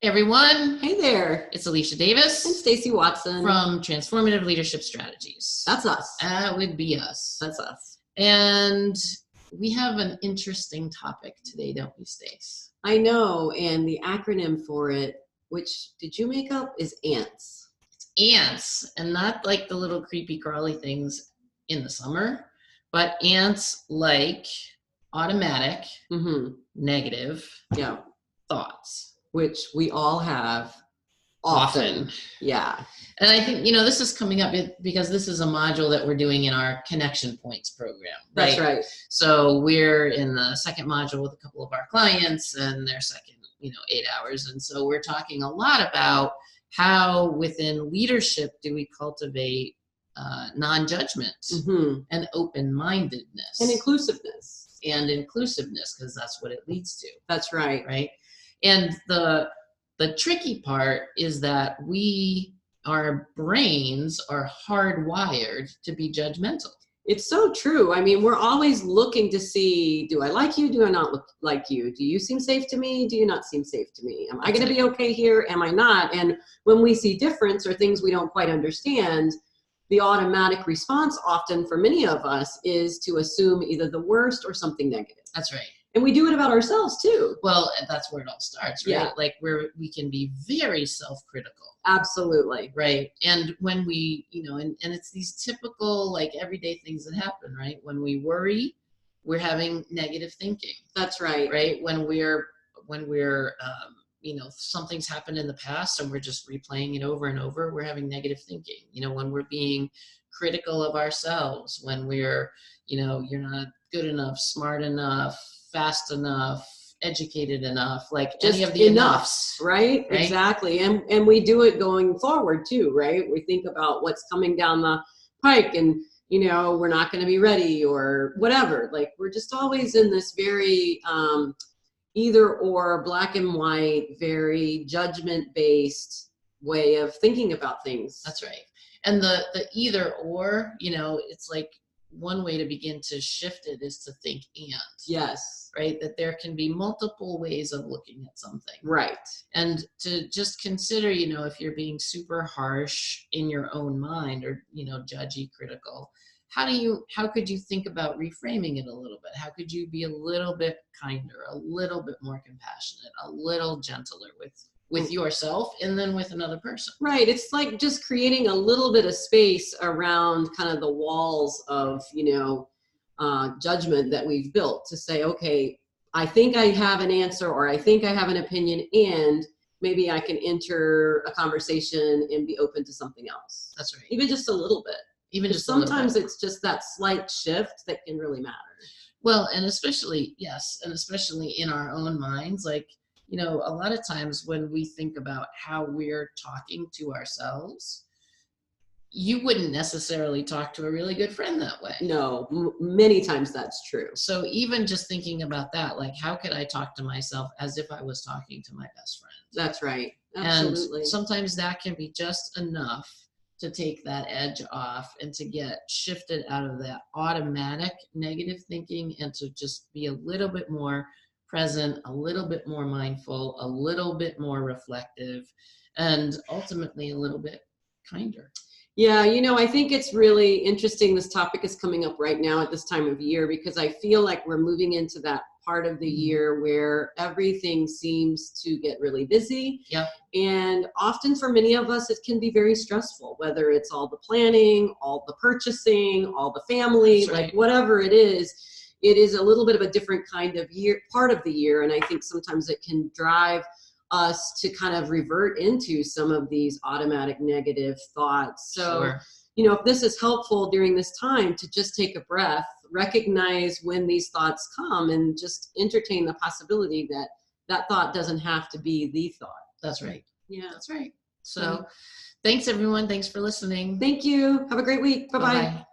Everyone, Hey there, it's Alicia Davis I'm Stacy Watson from Transformative Leadership Strategies. That's us. That would be us. That's us. And we have an interesting topic today, don't we, Stace? I know, and the acronym for it, which did you make up, is ANTS. It's ants, and not like the little creepy crawly things in the summer, but ants like automatic, negative thoughts. Which we all have often. Yeah. And I think, this is coming up because this is a module that we're doing in our Connection Points program. Right? That's right. So we're in the second module with a couple of our clients and their second, 8 hours. And so we're talking a lot about how within leadership do we cultivate non-judgment and open-mindedness. And inclusiveness. Because that's what it leads to. That's right. Right? And the tricky part is that our brains are hardwired to be judgmental. It's so true. I mean, we're always looking to see, do I like you? Do I not look like you? Do you seem safe to me? Do you not seem safe to me? Am I going to be okay here? Am I not? And when we see difference or things we don't quite understand, the automatic response often for many of us is to assume either the worst or something negative. That's right. And we do it about ourselves too. Well, that's where it all starts, right? Yeah. Like we can be very self-critical. Absolutely. Right. And when we, and it's these typical like everyday things that happen, right? When we worry, we're having negative thinking. That's right. Right. When we're something's happened in the past and we're just replaying it over and over, we're having negative thinking. When we're being critical of ourselves, when we're, you're not good enough, smart enough, fast enough, educated enough, like just any of the enoughs, right? Exactly. And we do it going forward too, right? We think about what's coming down the pike and, we're not going to be ready or whatever. Like we're just always in this very either or, black and white, very judgment-based way of thinking about things. That's right. And the either or, it's like one way to begin to shift it is to think and. Yes. Right? That there can be multiple ways of looking at something. Right. And to just consider, if you're being super harsh in your own mind or, judgy, critical, how could you think about reframing it a little bit? How could you be a little bit kinder, a little bit more compassionate, a little gentler with yourself and then with another person? Right. It's like just creating a little bit of space around kind of the walls of, judgment that we've built to say, okay, I think I have an answer or I think I have an opinion and maybe I can enter a conversation and be open to something else. That's right. Even just a little bit. Even just sometimes it's just that slight shift that can really matter. Well, and especially in our own minds, like, a lot of times when we think about how we're talking to ourselves, you wouldn't necessarily talk to a really good friend that way. No, many times that's true. So even just thinking about that, like how could I talk to myself as if I was talking to my best friend? That's right. Absolutely. And sometimes that can be just enough to take that edge off and to get shifted out of that automatic negative thinking and to just be a little bit more present, a little bit more mindful, a little bit more reflective, and ultimately a little bit kinder. Yeah, I think it's really interesting. This topic is coming up right now at this time of year because I feel like we're moving into that part of the year where everything seems to get really busy. Yep. And often for many of us, it can be very stressful, whether it's all the planning, all the purchasing, all the family, That's right. Like whatever it is a little bit of a different kind of part of the year. And I think sometimes it can drive us to kind of revert into some of these automatic negative thoughts. So, Sure. If this is helpful during this time to just take a breath, recognize when these thoughts come and just entertain the possibility that that thought doesn't have to be the thought. That's right. Yeah. That's right. So thanks everyone. Thanks for listening. Thank you. Have a great week. Bye-bye. Bye-bye.